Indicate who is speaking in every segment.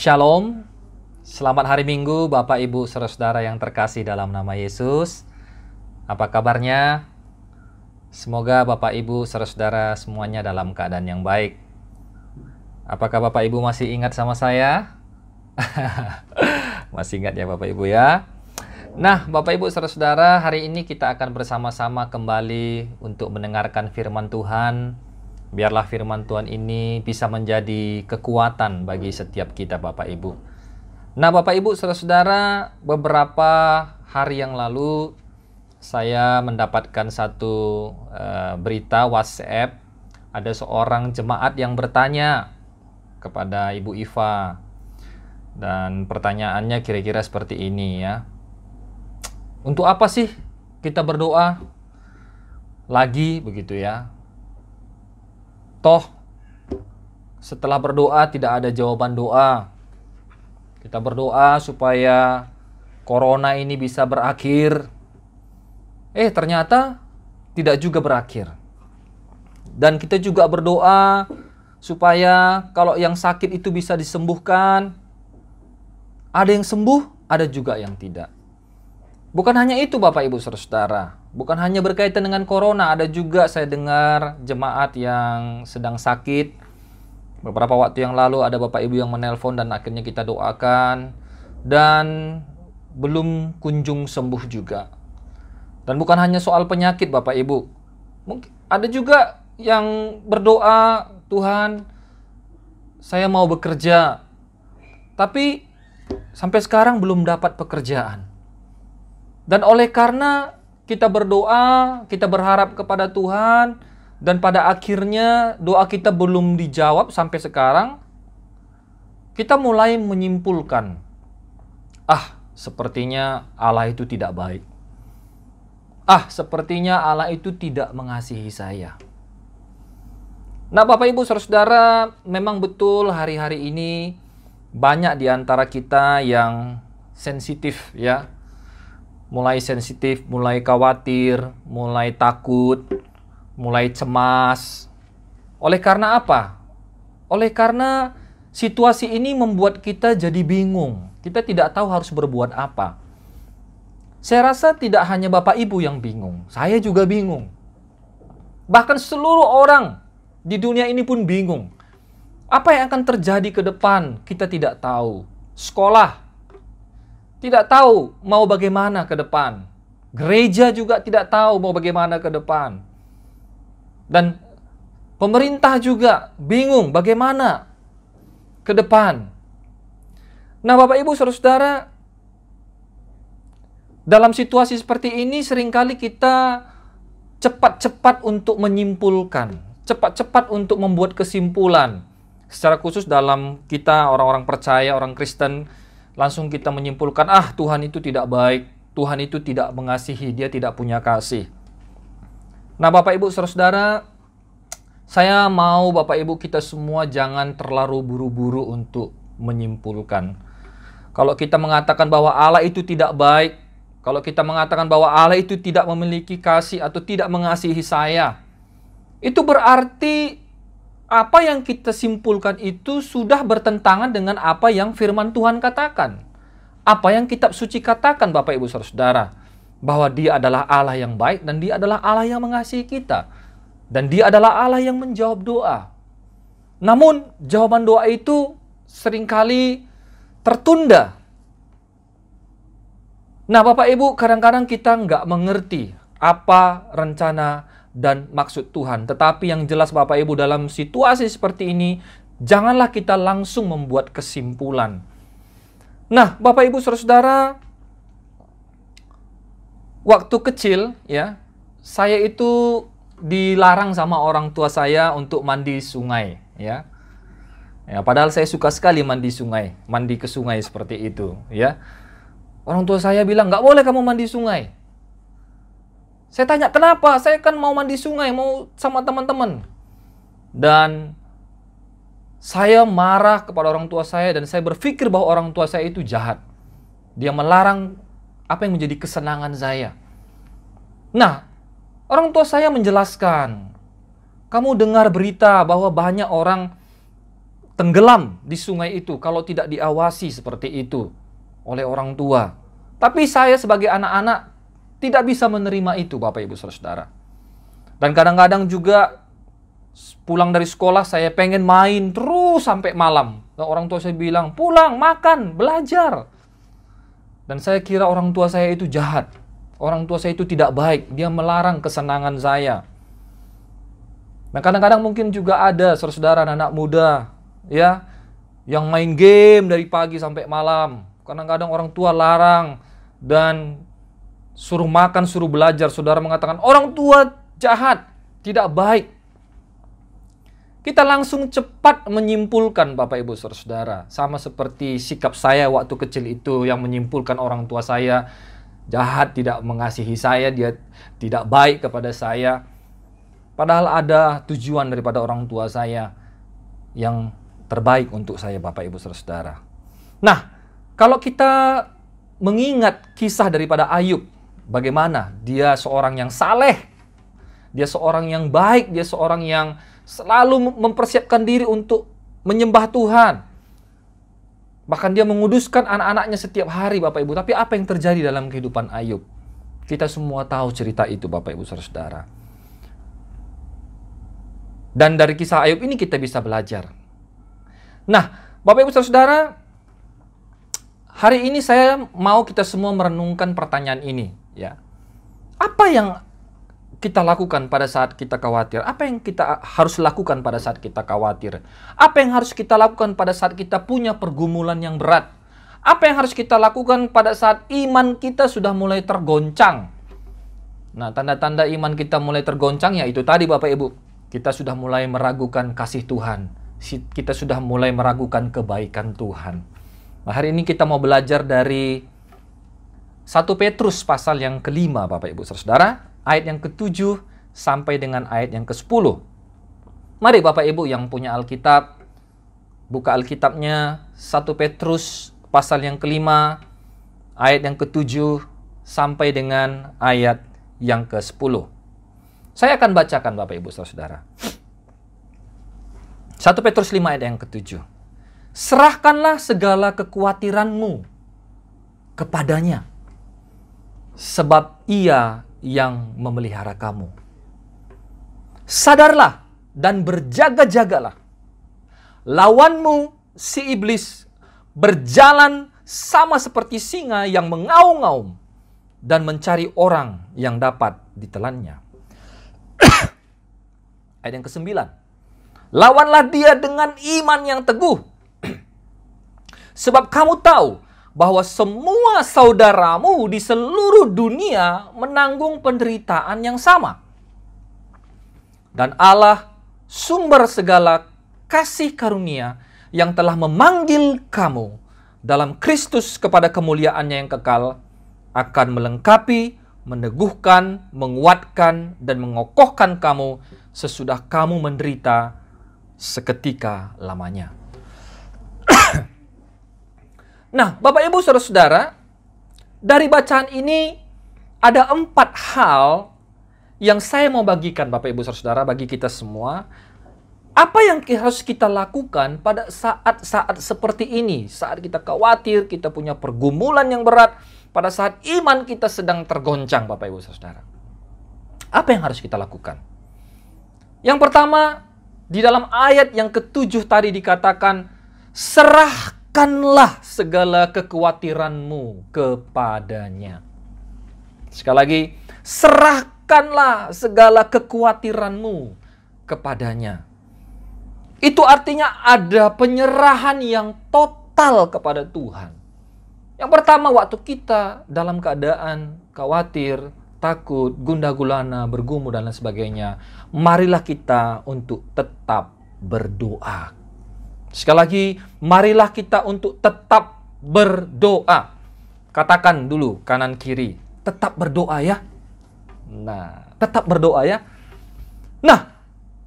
Speaker 1: Shalom, selamat hari Minggu Bapak Ibu Saudara yang terkasih dalam nama Yesus. Apa kabarnya? Semoga Bapak Ibu Saudara semuanya dalam keadaan yang baik. Apakah Bapak Ibu masih ingat sama saya? Masih ingat ya Bapak Ibu ya? Nah Bapak Ibu Saudara, hari ini kita akan bersama-sama kembali untuk mendengarkan firman Tuhan. Biarlah firman Tuhan ini bisa menjadi kekuatan bagi setiap kita Bapak Ibu. Nah Bapak Ibu Saudara, beberapa hari yang lalu saya mendapatkan satu berita WhatsApp. Ada seorang jemaat yang bertanya kepada Ibu Iva. Dan pertanyaannya kira-kira seperti ini ya. Untuk apa sih kita berdoa lagi begitu ya? Toh setelah berdoa tidak ada jawaban doa. Kita berdoa supaya corona ini bisa berakhir. Ternyata tidak juga berakhir. Dan kita juga berdoa supaya kalau yang sakit itu bisa disembuhkan. Ada yang sembuh, ada juga yang tidak. Bukan hanya itu Bapak Ibu Saudara, bukan hanya berkaitan dengan corona, ada juga saya dengar jemaat yang sedang sakit. Beberapa waktu yang lalu ada Bapak Ibu yang menelpon dan akhirnya kita doakan dan belum kunjung sembuh juga. Dan bukan hanya soal penyakit Bapak Ibu. Mungkin ada juga yang berdoa, Tuhan, saya mau bekerja. Tapi sampai sekarang belum dapat pekerjaan. Dan oleh karena kita berdoa, kita berharap kepada Tuhan, dan pada akhirnya doa kita belum dijawab sampai sekarang, kita mulai menyimpulkan, sepertinya Allah itu tidak baik. Sepertinya Allah itu tidak mengasihi saya. Nah Bapak Ibu Saudara, memang betul hari-hari ini banyak di antara kita yang sensitif ya. Mulai sensitif, mulai khawatir, mulai takut, mulai cemas. Oleh karena apa? Oleh karena situasi ini membuat kita jadi bingung. Kita tidak tahu harus berbuat apa. Saya rasa tidak hanya Bapak Ibu yang bingung. Saya juga bingung. Bahkan seluruh orang di dunia ini pun bingung. Apa yang akan terjadi ke depan? Kita tidak tahu. Sekolah tidak tahu mau bagaimana ke depan. Gereja juga tidak tahu mau bagaimana ke depan. Dan pemerintah juga bingung bagaimana ke depan. Nah Bapak Ibu Saudara, dalam situasi seperti ini seringkali kita cepat-cepat untuk menyimpulkan. Cepat-cepat untuk membuat kesimpulan. Secara khusus dalam kita orang-orang percaya, orang Kristen, langsung kita menyimpulkan, Tuhan itu tidak baik, Tuhan itu tidak mengasihi, dia tidak punya kasih. Nah Bapak Ibu Saudara, saya mau Bapak Ibu kita semua jangan terlalu buru-buru untuk menyimpulkan. Kalau kita mengatakan bahwa Allah itu tidak baik, kalau kita mengatakan bahwa Allah itu tidak memiliki kasih atau tidak mengasihi saya, itu berarti apa yang kita simpulkan itu sudah bertentangan dengan apa yang firman Tuhan katakan. Apa yang kitab suci katakan Bapak Ibu Saudara. Bahwa dia adalah Allah yang baik dan dia adalah Allah yang mengasihi kita. Dan dia adalah Allah yang menjawab doa. Namun jawaban doa itu seringkali tertunda. Nah Bapak Ibu, kadang-kadang kita nggak mengerti apa rencana dan maksud Tuhan. Tetapi yang jelas Bapak Ibu dalam situasi seperti ini, janganlah kita langsung membuat kesimpulan. Nah Bapak Ibu Saudara, waktu kecil ya, saya itu dilarang sama orang tua saya untuk mandi sungai ya. Padahal saya suka sekali mandi sungai, mandi ke sungai seperti itu ya. Orang tua saya bilang, nggak boleh kamu mandi sungai. Saya tanya, kenapa? Saya kan mau mandi sungai, mau sama teman-teman. Dan saya marah kepada orang tua saya dan saya berpikir bahwa orang tua saya itu jahat. Dia melarang apa yang menjadi kesenangan saya. Nah, orang tua saya menjelaskan, kamu dengar berita bahwa banyak orang tenggelam di sungai itu kalau tidak diawasi seperti itu oleh orang tua. Tapi saya sebagai anak-anak tidak bisa menerima itu, Bapak Ibu Saudara. Dan kadang-kadang juga pulang dari sekolah saya pengen main terus sampai malam. Dan orang tua saya bilang, pulang, makan, belajar. Dan saya kira orang tua saya itu jahat. Orang tua saya itu tidak baik. Dia melarang kesenangan saya. Nah, kadang-kadang mungkin juga ada saudara anak muda ya yang main game dari pagi sampai malam. Kadang-kadang orang tua larang dan suruh makan, suruh belajar. Saudara mengatakan orang tua jahat, tidak baik. Kita langsung cepat menyimpulkan, Bapak Ibu Saudara. Sama seperti sikap saya waktu kecil itu yang menyimpulkan orang tua saya jahat, tidak mengasihi saya, dia tidak baik kepada saya. Padahal ada tujuan daripada orang tua saya yang terbaik untuk saya, Bapak Ibu Saudara. Nah, kalau kita mengingat kisah daripada Ayub, bagaimana dia seorang yang saleh, dia seorang yang baik, dia seorang yang selalu mempersiapkan diri untuk menyembah Tuhan. Bahkan dia menguduskan anak-anaknya setiap hari, Bapak Ibu. Tapi apa yang terjadi dalam kehidupan Ayub? Kita semua tahu cerita itu, Bapak Ibu Saudara. Dan dari kisah Ayub ini kita bisa belajar. Nah, Bapak Ibu Saudara, hari ini saya mau kita semua merenungkan pertanyaan ini, ya. Apa yang kita lakukan pada saat kita khawatir? Apa yang kita harus lakukan pada saat kita khawatir? Apa yang harus kita lakukan pada saat kita punya pergumulan yang berat? Apa yang harus kita lakukan pada saat iman kita sudah mulai tergoncang? Nah, tanda-tanda iman kita mulai tergoncang ya itu tadi, Bapak Ibu. Kita sudah mulai meragukan kasih Tuhan. Kita sudah mulai meragukan kebaikan Tuhan. Nah, hari ini kita mau belajar dari 1 Petrus pasal yang ke-5, Bapak Ibu Saudara, ayat yang ke-7 sampai dengan ayat yang ke-10. Mari Bapak Ibu yang punya Alkitab, buka Alkitabnya 1 Petrus pasal yang ke-5, ayat yang ke-7 sampai dengan ayat yang ke-10. Saya akan bacakan Bapak Ibu Saudara. 1 Petrus 5 ayat yang ke-7. Serahkanlah segala kekhawatiranmu kepadanya, sebab Ia yang memelihara kamu. Sadarlah dan berjaga-jagalah. Lawanmu, si iblis, berjalan sama seperti singa yang mengaum-ngaum dan mencari orang yang dapat ditelannya. Ayat yang ke-9. Lawanlah dia dengan iman yang teguh. Sebab kamu tahu bahwa semua saudaramu di seluruh dunia menanggung penderitaan yang sama. Dan Allah, sumber segala kasih karunia yang telah memanggil kamu dalam Kristus kepada kemuliaannya yang kekal, akan melengkapi, meneguhkan, menguatkan, dan mengokohkan kamu sesudah kamu menderita seketika lamanya. Nah, Bapak Ibu Saudara-saudara, dari bacaan ini ada 4 hal yang saya mau bagikan Bapak Ibu Saudara-saudara bagi kita semua. Apa yang harus kita lakukan pada saat-saat seperti ini? Saat kita khawatir, kita punya pergumulan yang berat, pada saat iman kita sedang tergoncang, Bapak Ibu Saudara. Apa yang harus kita lakukan? Yang pertama, di dalam ayat yang ke-7 tadi dikatakan, serahkanlah segala kekhawatiranmu kepadanya. Sekali lagi, serahkanlah segala kekhawatiranmu kepadanya. Itu artinya ada penyerahan yang total kepada Tuhan. Yang pertama, waktu kita dalam keadaan khawatir, takut, gundah gulana, bergumul dan lain sebagainya, marilah kita untuk tetap berdoa. Sekali lagi, marilah kita untuk tetap berdoa. Katakan dulu kanan kiri, tetap berdoa ya. Nah, tetap berdoa ya. Nah,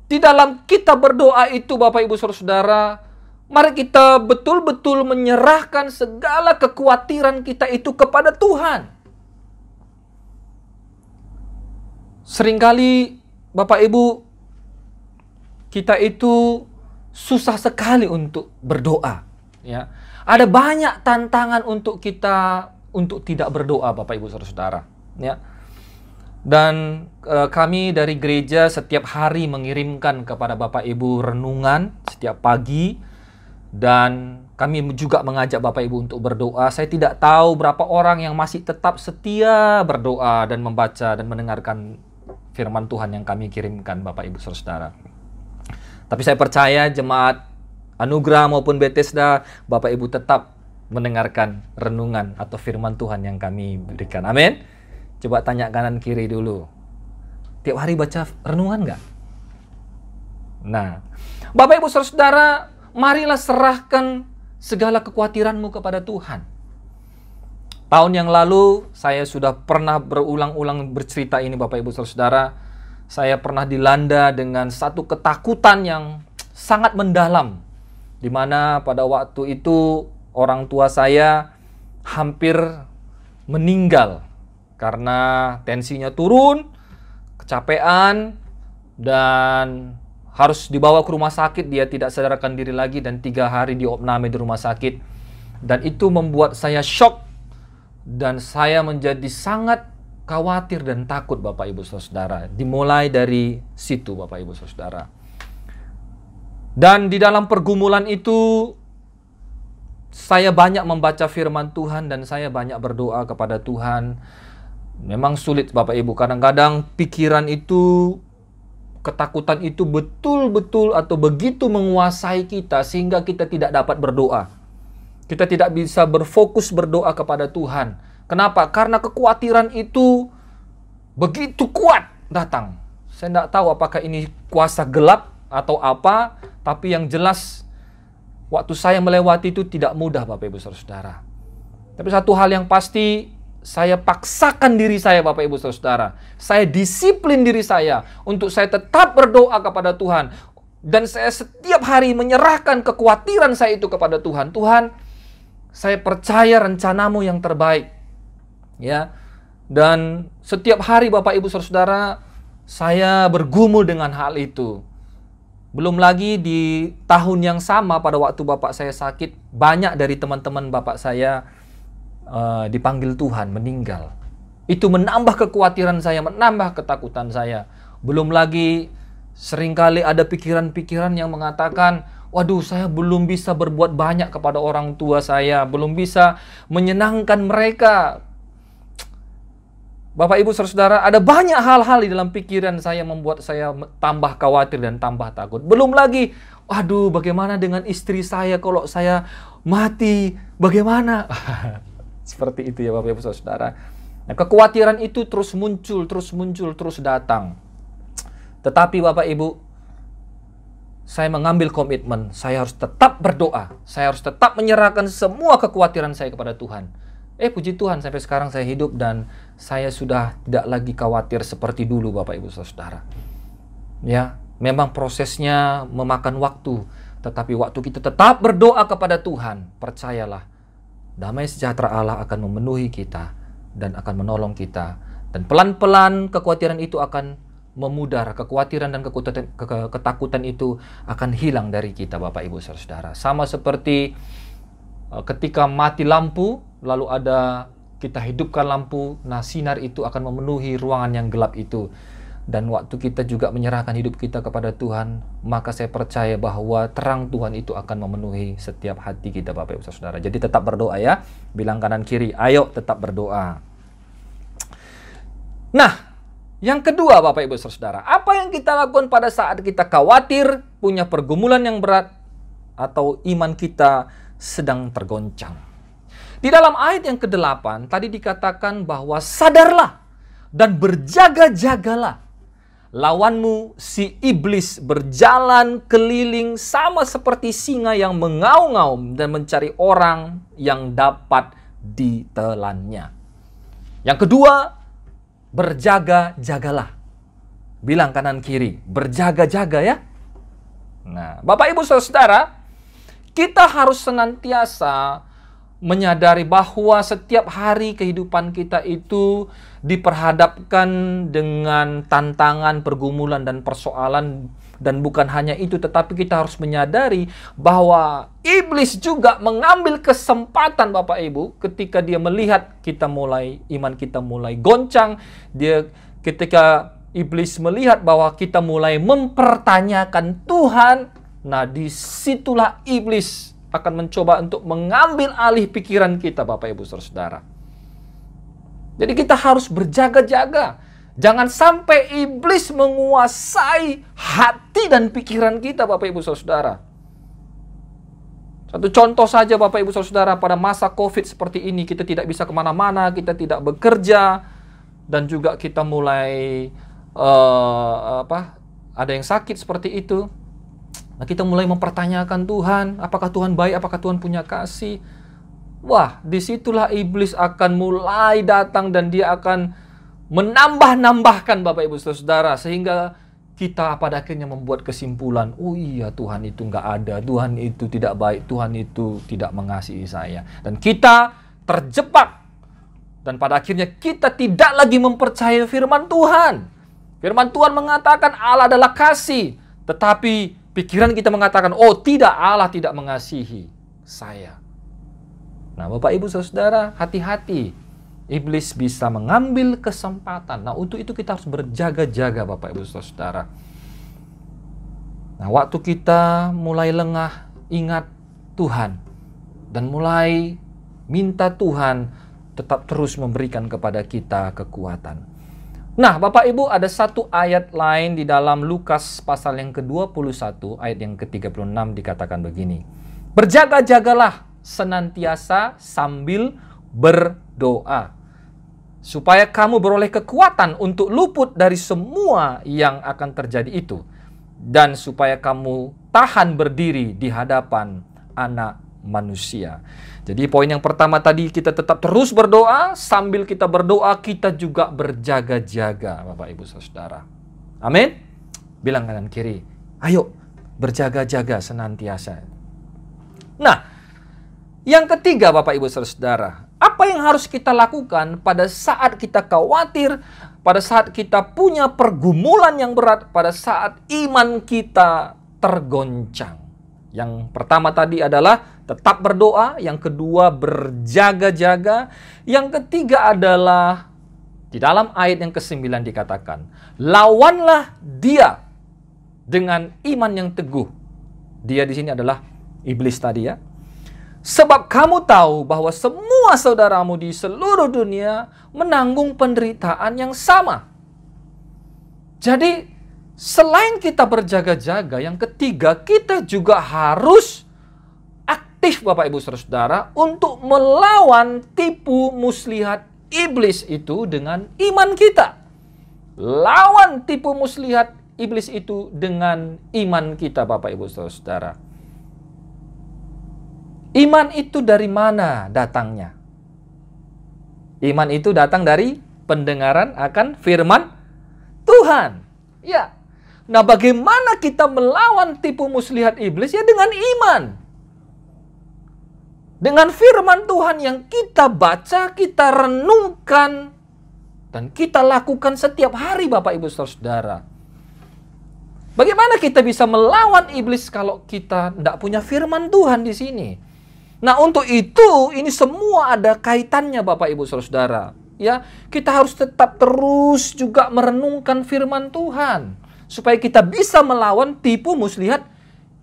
Speaker 1: di dalam kita berdoa itu Bapak Ibu Saudara, mari kita betul-betul menyerahkan segala kekhawatiran kita itu kepada Tuhan. Seringkali Bapak Ibu, kita itu susah sekali untuk berdoa. Ya, ada banyak tantangan untuk kita untuk tidak berdoa, Bapak Ibu Saudara. Ya, dan kami dari gereja setiap hari mengirimkan kepada Bapak Ibu renungan setiap pagi, dan kami juga mengajak Bapak Ibu untuk berdoa. Saya tidak tahu berapa orang yang masih tetap setia berdoa dan membaca dan mendengarkan firman Tuhan yang kami kirimkan, Bapak Ibu Saudara. Tapi saya percaya jemaat Anugerah maupun Bethesda, Bapak Ibu tetap mendengarkan renungan atau firman Tuhan yang kami berikan. Amin. Coba tanya kanan kiri dulu. Tiap hari baca renungan nggak? Nah, Bapak Ibu Saudara, marilah serahkan segala kekhawatiranmu kepada Tuhan. Tahun yang lalu saya sudah pernah berulang-ulang bercerita ini, Bapak Ibu Saudara. Saya pernah dilanda dengan satu ketakutan yang sangat mendalam, di mana pada waktu itu orang tua saya hampir meninggal karena tensinya turun, kecapean, dan harus dibawa ke rumah sakit. Dia tidak sadarkan diri lagi dan 3 hari diopname di rumah sakit. Dan itu membuat saya shock dan saya menjadi sangat khawatir dan takut, Bapak Ibu Saudara. Dimulai dari situ, Bapak Ibu Saudara. Dan di dalam pergumulan itu, saya banyak membaca firman Tuhan dan saya banyak berdoa kepada Tuhan. Memang sulit, Bapak Ibu. Kadang-kadang pikiran itu, ketakutan itu betul-betul atau begitu menguasai kita sehingga kita tidak dapat berdoa. Kita tidak bisa berfokus berdoa kepada Tuhan. Kenapa? Karena kekhawatiran itu begitu kuat datang. Saya tidak tahu apakah ini kuasa gelap atau apa, tapi yang jelas waktu saya melewati itu tidak mudah, Bapak Ibu Saudara. Tapi satu hal yang pasti, saya paksakan diri saya, Bapak Ibu Saudara. Saya disiplin diri saya untuk saya tetap berdoa kepada Tuhan. Dan saya setiap hari menyerahkan kekhawatiran saya itu kepada Tuhan. Tuhan, saya percaya rencanamu yang terbaik. Ya. Dan setiap hari, Bapak Ibu Saudara, saya bergumul dengan hal itu. Belum lagi di tahun yang sama pada waktu bapak saya sakit, banyak dari teman-teman bapak saya dipanggil Tuhan, meninggal. Itu menambah kekhawatiran saya, menambah ketakutan saya. Belum lagi seringkali ada pikiran-pikiran yang mengatakan, waduh, saya belum bisa berbuat banyak kepada orang tua saya, belum bisa menyenangkan mereka. Bapak Ibu Saudara, ada banyak hal-hal di dalam pikiran saya membuat saya tambah khawatir dan tambah takut. Belum lagi, waduh, bagaimana dengan istri saya kalau saya mati, bagaimana? Seperti itu ya Bapak Ibu Saudara. Nah, kekhawatiran itu terus muncul, terus datang. Tetapi Bapak Ibu, saya mengambil komitmen, saya harus tetap berdoa. Saya harus tetap menyerahkan semua kekhawatiran saya kepada Tuhan. Puji Tuhan, sampai sekarang saya hidup dan saya sudah tidak lagi khawatir seperti dulu, Bapak Ibu Saudara. Ya, memang prosesnya memakan waktu, tetapi waktu kita tetap berdoa kepada Tuhan, percayalah, damai sejahtera Allah akan memenuhi kita dan akan menolong kita. Dan pelan-pelan kekhawatiran itu akan memudar, kekhawatiran dan ketakutan itu akan hilang dari kita, Bapak Ibu Saudara. Sama seperti ketika mati lampu, lalu kita hidupkan lampu, nah sinar itu akan memenuhi ruangan yang gelap itu. Dan waktu kita juga menyerahkan hidup kita kepada Tuhan, maka saya percaya bahwa terang Tuhan itu akan memenuhi setiap hati kita, Bapak Ibu Saudara. Jadi tetap berdoa ya. Bilang kanan kiri, ayo tetap berdoa. Nah, yang kedua Bapak Ibu Saudara, apa yang kita lakukan pada saat kita khawatir, punya pergumulan yang berat, atau iman kita sedang tergoncang? Di dalam ayat yang ke-8 tadi dikatakan bahwa sadarlah dan berjaga-jagalah. Lawanmu si iblis berjalan keliling sama seperti singa yang mengaum-ngaum dan mencari orang yang dapat ditelannya. Yang kedua, berjaga-jagalah. Bilang kanan kiri, berjaga-jaga ya. Nah, Bapak Ibu Saudara, kita harus senantiasa menyadari bahwa setiap hari kehidupan kita itu diperhadapkan dengan tantangan, pergumulan, dan persoalan Dan bukan hanya itu, tetapi kita harus menyadari bahwa iblis juga mengambil kesempatan Bapak Ibu ketika dia melihat iman kita mulai goncang. Ketika iblis melihat bahwa kita mulai mempertanyakan Tuhan, nah disitulah iblis akan mencoba untuk mengambil alih pikiran kita Bapak Ibu Saudara. Jadi kita harus berjaga-jaga. Jangan sampai iblis menguasai hati dan pikiran kita Bapak Ibu Saudara. Satu contoh saja Bapak Ibu Saudara, pada masa COVID seperti ini kita tidak bisa kemana-mana, kita tidak bekerja, dan juga kita mulai ada yang sakit seperti itu. Nah, kita mulai mempertanyakan Tuhan, apakah Tuhan baik, apakah Tuhan punya kasih. Wah, disitulah iblis akan mulai datang dan dia akan menambah-nambahkan Bapak Ibu Saudara, sehingga kita pada akhirnya membuat kesimpulan, oh iya Tuhan itu nggak ada, Tuhan itu tidak baik, Tuhan itu tidak mengasihi saya. Dan kita terjebak. Dan pada akhirnya kita tidak lagi mempercayai firman Tuhan. Firman Tuhan mengatakan Allah adalah kasih, tetapi pikiran kita mengatakan, oh tidak, Allah tidak mengasihi saya. Nah Bapak Ibu Saudara, hati-hati. Iblis bisa mengambil kesempatan. Nah, untuk itu kita harus berjaga-jaga Bapak Ibu Saudara. Nah, waktu kita mulai lengah, ingat Tuhan. Dan mulai minta Tuhan tetap terus memberikan kepada kita kekuatan. Nah, Bapak Ibu, ada satu ayat lain di dalam Lukas pasal yang ke-21, ayat yang ke-36 dikatakan begini. Berjaga-jagalah senantiasa sambil berdoa, supaya kamu beroleh kekuatan untuk luput dari semua yang akan terjadi itu, dan supaya kamu tahan berdiri di hadapan Anak Manusia. Jadi poin yang pertama tadi, kita tetap terus berdoa. Sambil kita berdoa, kita juga berjaga-jaga Bapak Ibu Saudara. Amin. Bilang kanan kiri, ayo berjaga-jaga senantiasa. Nah, yang ketiga Bapak Ibu Saudara, apa yang harus kita lakukan pada saat kita khawatir, pada saat kita punya pergumulan yang berat, pada saat iman kita tergoncang? Yang pertama tadi adalah tetap berdoa, yang kedua berjaga-jaga, yang ketiga adalah di dalam ayat yang ke-9 dikatakan, lawanlah dia dengan iman yang teguh. Dia di sini adalah iblis tadi ya. Sebab kamu tahu bahwa semua saudaramu di seluruh dunia menanggung penderitaan yang sama. Jadi, selain kita berjaga-jaga, yang ketiga, kita juga harus aktif Bapak Ibu Saudara untuk melawan tipu muslihat iblis itu dengan iman kita. Lawan tipu muslihat iblis itu dengan iman kita Bapak Ibu Saudara. Iman itu dari mana datangnya? Iman itu datang dari pendengaran akan firman Tuhan. Ya. Nah, bagaimana kita melawan tipu muslihat iblis? Ya dengan iman. Dengan firman Tuhan yang kita baca, kita renungkan, dan kita lakukan setiap hari Bapak Ibu Saudara. Bagaimana kita bisa melawan iblis kalau kita tidak punya firman Tuhan di sini? Nah, untuk itu ini semua ada kaitannya Bapak Ibu Saudara. Ya, kita harus tetap terus juga merenungkan firman Tuhan supaya kita bisa melawan tipu muslihat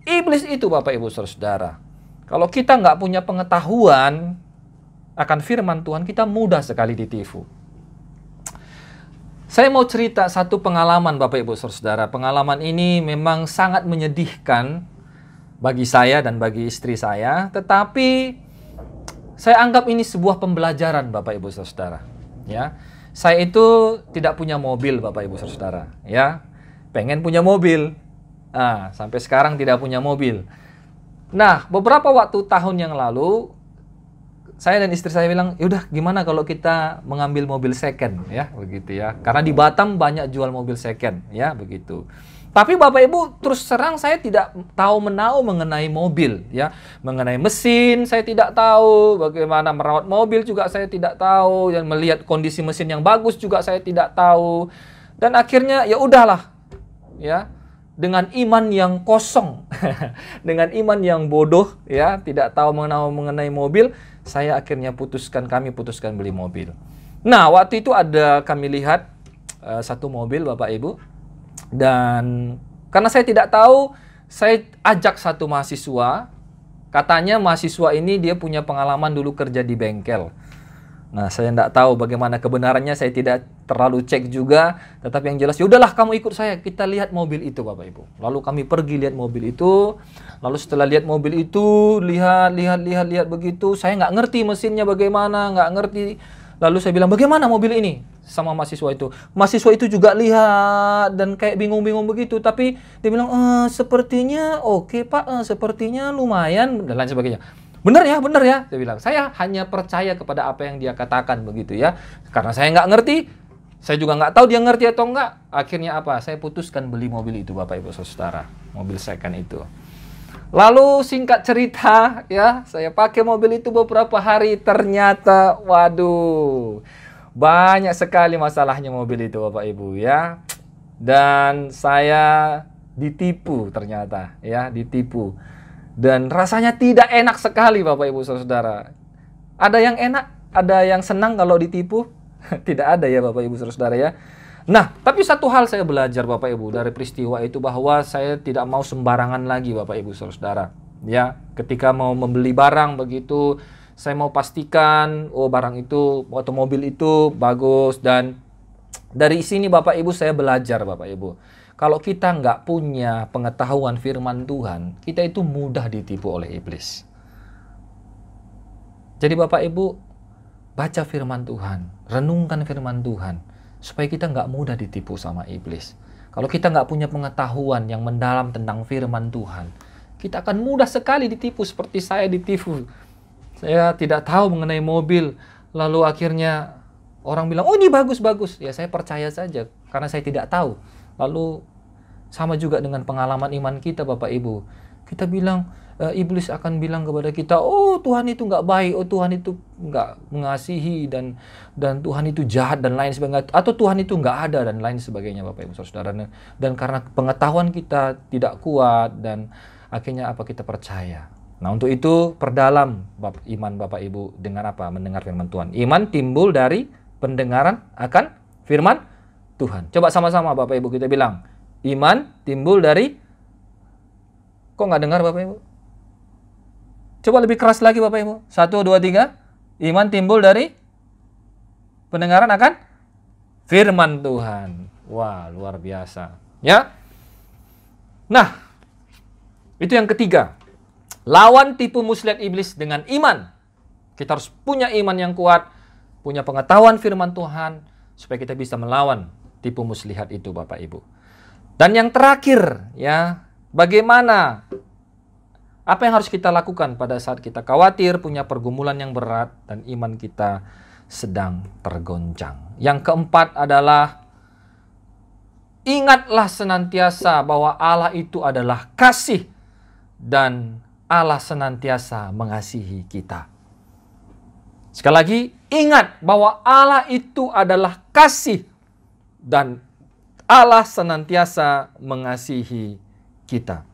Speaker 1: iblis itu Bapak Ibu Saudara. Kalau kita nggak punya pengetahuan akan firman Tuhan, kita mudah sekali ditipu. Saya mau cerita satu pengalaman Bapak Ibu Saudara. Pengalaman ini memang sangat menyedihkan bagi saya dan bagi istri saya, tetapi saya anggap ini sebuah pembelajaran Bapak Ibu Saudara. Ya, saya itu tidak punya mobil Bapak Ibu Saudara. Ya, pengen punya mobil. Sampai sekarang tidak punya mobil. Nah, beberapa tahun yang lalu, saya dan istri saya bilang, yaudah gimana kalau kita mengambil mobil second, ya, begitu ya. Karena di Batam banyak jual mobil second, ya, begitu. Tapi Bapak Ibu, terus terang saya tidak tahu menahu mengenai mobil, ya. Mengenai mesin saya tidak tahu, bagaimana merawat mobil juga saya tidak tahu, dan melihat kondisi mesin yang bagus juga saya tidak tahu. Dan akhirnya ya udahlah, ya. dengan iman yang kosong, dengan iman yang bodoh, ya, tidak tahu mengenai mobil, kami putuskan beli mobil. Nah, waktu itu kami lihat satu mobil, Bapak Ibu, dan karena saya tidak tahu, saya ajak satu mahasiswa. Katanya mahasiswa ini dia punya pengalaman dulu kerja di bengkel. Nah, saya tidak tahu bagaimana kebenarannya, saya tidak terlalu cek juga. Tetapi yang jelas, yaudahlah kamu ikut saya, kita lihat mobil itu, Bapak Ibu. Lalu kami pergi lihat mobil itu. Lalu setelah lihat mobil itu, lihat begitu. Saya nggak ngerti mesinnya bagaimana, nggak ngerti. Lalu saya bilang, bagaimana mobil ini? Sama mahasiswa itu. Mahasiswa itu juga lihat dan kayak bingung-bingung begitu. Tapi dia bilang, sepertinya oke Pak, sepertinya lumayan, dan lain sebagainya. Benar ya, saya bilang. Saya hanya percaya kepada apa yang dia katakan begitu ya. Karena saya nggak ngerti, saya juga nggak tahu dia ngerti atau enggak. Akhirnya apa? Saya putuskan beli mobil itu, Bapak Ibu Saudara. Mobil second itu. Lalu singkat cerita ya, saya pakai mobil itu beberapa hari. Ternyata, waduh, banyak sekali masalahnya mobil itu, Bapak Ibu ya. Dan saya ditipu ternyata ya, ditipu. Dan rasanya tidak enak sekali, Bapak Ibu Saudara. Ada yang enak, ada yang senang kalau ditipu. Tidak ada ya, Bapak Ibu Saudara ya. Nah, tapi satu hal saya belajar, Bapak Ibu, dari peristiwa itu, bahwa saya tidak mau sembarangan lagi, Bapak Ibu Saudara. Ya, ketika mau membeli barang begitu, saya mau pastikan barang itu atau mobil itu bagus. Dan dari sini, Bapak Ibu, saya belajar, Bapak Ibu. Kalau kita nggak punya pengetahuan firman Tuhan, kita itu mudah ditipu oleh iblis. Jadi Bapak Ibu, baca firman Tuhan, renungkan firman Tuhan, supaya kita nggak mudah ditipu sama iblis. Kalau kita nggak punya pengetahuan yang mendalam tentang firman Tuhan, kita akan mudah sekali ditipu seperti saya ditipu. Saya tidak tahu mengenai mobil, lalu akhirnya orang bilang, oh ini bagus-bagus. Ya saya percaya saja, karena saya tidak tahu. Lalu sama juga dengan pengalaman iman kita, Bapak Ibu. Kita bilang, iblis akan bilang kepada kita, oh Tuhan itu nggak baik, oh Tuhan itu nggak mengasihi, dan Tuhan itu jahat dan lain sebagainya, atau Tuhan itu nggak ada dan lain sebagainya, Bapak Ibu Saudara. Dan karena pengetahuan kita tidak kuat, dan akhirnya apa, kita percaya. Nah, untuk itu perdalam iman Bapak Ibu dengan apa? Mendengar firman Tuhan. Iman timbul dari pendengaran akan firman Tuhan. Coba sama-sama Bapak Ibu kita bilang, iman timbul dari, kok nggak dengar Bapak Ibu? Coba lebih keras lagi Bapak Ibu. 1, 2, 3. Iman timbul dari pendengaran akan firman Tuhan. Wah, luar biasa. Ya. Nah, itu yang ketiga. Lawan tipu muslihat iblis dengan iman. Kita harus punya iman yang kuat, punya pengetahuan firman Tuhan, supaya kita bisa melawan tipu muslihat itu, Bapak Ibu. Dan yang terakhir, ya, bagaimana, apa yang harus kita lakukan pada saat kita khawatir, punya pergumulan yang berat, dan iman kita sedang tergoncang. Yang keempat adalah, ingatlah senantiasa bahwa Allah itu adalah kasih, dan Allah senantiasa mengasihi kita. Sekali lagi, ingat bahwa Allah itu adalah kasih, dan Allah senantiasa mengasihi kita.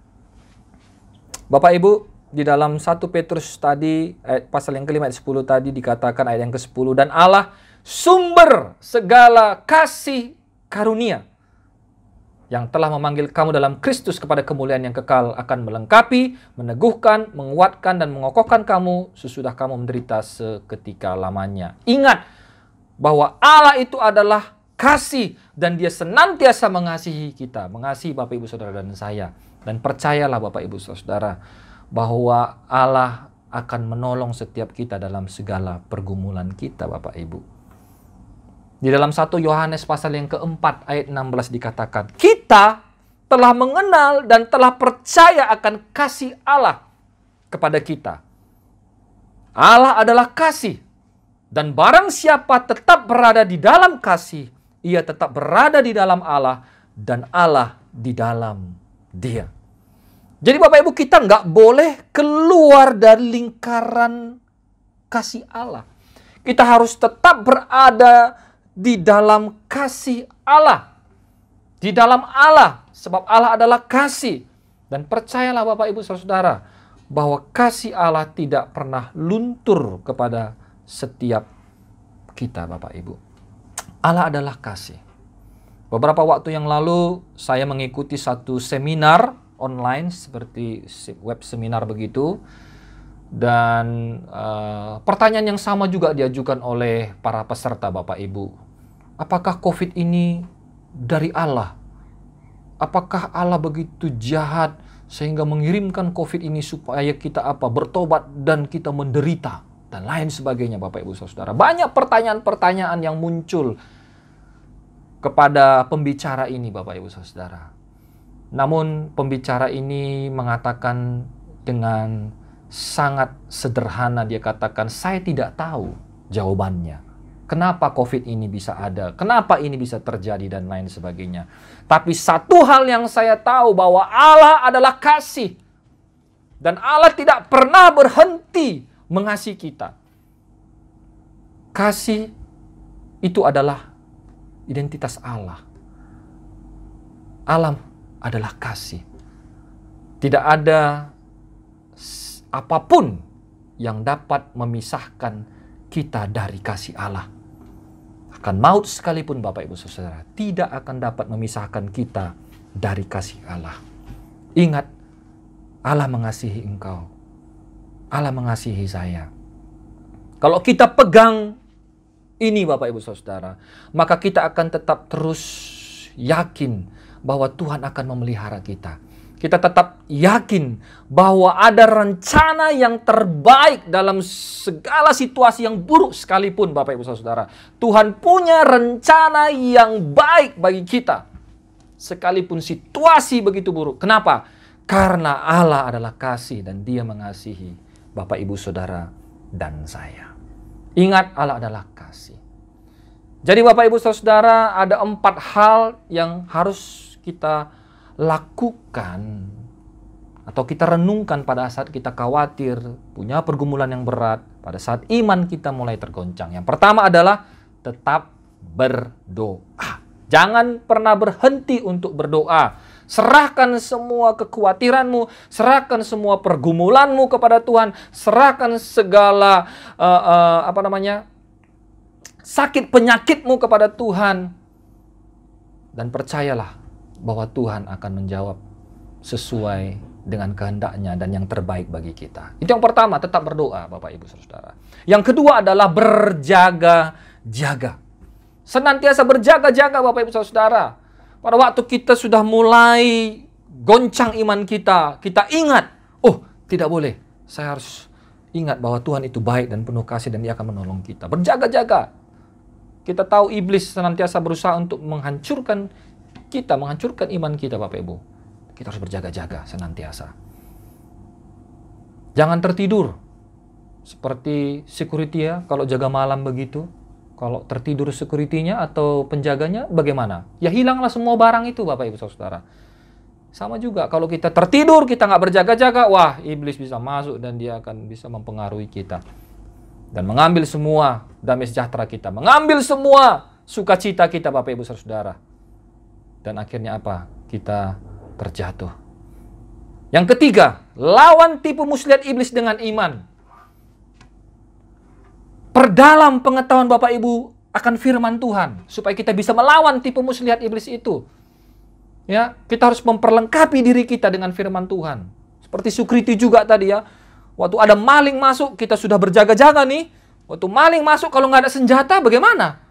Speaker 1: Bapak Ibu, di dalam 1 Petrus tadi, pasal yang kelima ayat 10 tadi dikatakan, ayat yang ke-10, dan Allah sumber segala kasih karunia, yang telah memanggil kamu dalam Kristus kepada kemuliaan yang kekal, akan melengkapi, meneguhkan, menguatkan, dan mengokohkan kamu sesudah kamu menderita seketika lamanya. Ingat bahwa Allah itu adalah kasih, dan Dia senantiasa mengasihi kita, mengasihi Bapak Ibu Saudara dan saya. Dan percayalah Bapak Ibu Saudara, bahwa Allah akan menolong setiap kita dalam segala pergumulan kita, Bapak Ibu. Di dalam 1 Yohanes pasal yang keempat ayat 16 dikatakan, kita telah mengenal dan telah percaya akan kasih Allah kepada kita. Allah adalah kasih, dan barang siapa tetap berada di dalam kasih, ia tetap berada di dalam Allah, dan Allah di dalam dia. Jadi Bapak Ibu, kita nggak boleh keluar dari lingkaran kasih Allah. Kita harus tetap berada di dalam kasih Allah. Di dalam Allah. sebab Allah adalah kasih. Dan percayalah Bapak Ibu Saudara, bahwa kasih Allah tidak pernah luntur kepada setiap kita Bapak Ibu. Allah adalah kasih. Beberapa waktu yang lalu saya mengikuti satu seminar online seperti web seminar begitu. Dan pertanyaan yang sama juga diajukan oleh para peserta Bapak Ibu. Apakah COVID ini dari Allah? Apakah Allah begitu jahat sehingga mengirimkan COVID ini supaya kita bertobat dan kita menderita dan lain sebagainya Bapak Ibu Saudara. Banyak pertanyaan-pertanyaan yang muncul kepada pembicara ini Bapak Ibu Saudara. Namun pembicara ini mengatakan dengan sangat sederhana, dia katakan, saya tidak tahu jawabannya. Kenapa COVID ini bisa ada? Kenapa ini bisa terjadi dan lain sebagainya. Tapi satu hal yang saya tahu bahwa Allah adalah kasih. Dan Allah tidak pernah berhenti mengasihi kita. Kasih itu adalah identitas Allah. Allah adalah kasih. Tidak ada apapun yang dapat memisahkan kita dari kasih Allah. Akan maut sekalipun Bapak Ibu Saudara, tidak akan dapat memisahkan kita dari kasih Allah. Ingat, Allah mengasihi engkau. Allah mengasihi saya. Kalau kita pegang ini Bapak Ibu Saudara, maka kita akan tetap terus yakin bahwa Tuhan akan memelihara kita. Kita tetap yakin bahwa ada rencana yang terbaik dalam segala situasi yang buruk sekalipun Bapak Ibu Saudara. Tuhan punya rencana yang baik bagi kita. Sekalipun situasi begitu buruk. Kenapa? Karena Allah adalah kasih dan Dia mengasihi Bapak Ibu Saudara dan saya. Ingat, Allah adalah kasih. Jadi Bapak Ibu Saudara, ada 4 hal yang harus kita lakukan atau kita renungkan pada saat kita khawatir, punya pergumulan yang berat, pada saat iman kita mulai tergoncang. Yang pertama adalah tetap berdoa. Jangan pernah berhenti untuk berdoa. Serahkan semua kekhawatiranmu, serahkan semua pergumulanmu kepada Tuhan, serahkan segala sakit penyakitmu kepada Tuhan, dan percayalah bahwa Tuhan akan menjawab sesuai dengan kehendaknya dan yang terbaik bagi kita. Itu yang pertama, tetap berdoa Bapak Ibu Saudara. Yang kedua adalah berjaga-jaga. Senantiasa berjaga-jaga Bapak Ibu Saudara. Pada waktu kita sudah mulai goncang iman kita, kita ingat, oh tidak boleh, saya harus ingat bahwa Tuhan itu baik dan penuh kasih dan Dia akan menolong kita. Berjaga-jaga. Kita tahu iblis senantiasa berusaha untuk menghancurkan kita, menghancurkan iman kita Bapak Ibu. Kita harus berjaga-jaga senantiasa. Jangan tertidur. Seperti security ya, kalau jaga malam begitu. Kalau tertidur security-nya atau penjaganya bagaimana? Ya hilanglah semua barang itu Bapak Ibu Saudara. Sama juga kalau kita tertidur, kita nggak berjaga-jaga, wah iblis bisa masuk dan dia akan bisa mempengaruhi kita. Dan mengambil semua damai sejahtera kita. Mengambil semua sukacita kita Bapak Ibu Saudara. Dan akhirnya apa? Kita terjatuh. Yang ketiga, lawan tipu muslihat iblis dengan iman. Perdalam pengetahuan Bapak Ibu akan firman Tuhan, supaya kita bisa melawan tipu muslihat iblis itu. Ya, kita harus memperlengkapi diri kita dengan firman Tuhan. Seperti Sukriti juga tadi ya. Waktu ada maling masuk, kita sudah berjaga-jaga nih. Waktu maling masuk, kalau nggak ada senjata, bagaimana?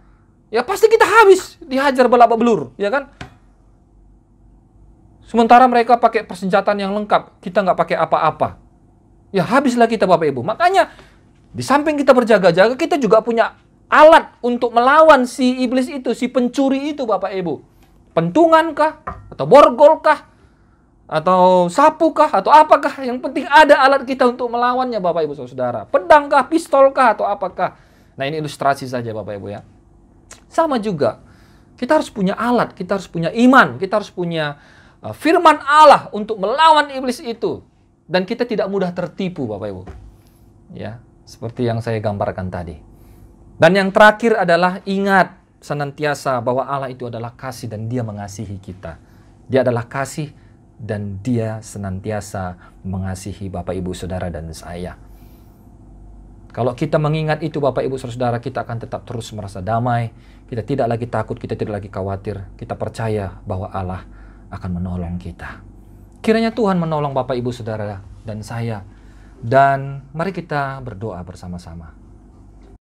Speaker 1: Ya pasti kita habis, dihajar belabak belur, ya kan? Sementara mereka pakai persenjataan yang lengkap, kita nggak pakai apa-apa. Ya habislah kita Bapak Ibu. Makanya di samping kita berjaga-jaga, kita juga punya alat untuk melawan si iblis itu, si pencuri itu Bapak Ibu. Pentungan kah? Atau borgol kah? Atau sapu kah? Atau apakah? Yang penting ada alat kita untuk melawannya Bapak Ibu Saudara. Pedang kah? Pistol kah? Atau apakah? Nah ini ilustrasi saja Bapak Ibu ya. Sama juga, kita harus punya alat, kita harus punya iman, kita harus punya firman Allah untuk melawan iblis itu. Dan kita tidak mudah tertipu Bapak Ibu. Ya, seperti yang saya gambarkan tadi. Dan yang terakhir adalah ingat senantiasa bahwa Allah itu adalah kasih dan Dia mengasihi kita. Dia adalah kasih dan Dia senantiasa mengasihi Bapak, Ibu, Saudara, dan saya. Kalau kita mengingat itu Bapak, Ibu, Saudara, kita akan tetap terus merasa damai. Kita tidak lagi takut, kita tidak lagi khawatir. Kita percaya bahwa Allah akan menolong kita. Kiranya Tuhan menolong Bapak, Ibu, Saudara, dan saya. Dan mari kita berdoa bersama-sama.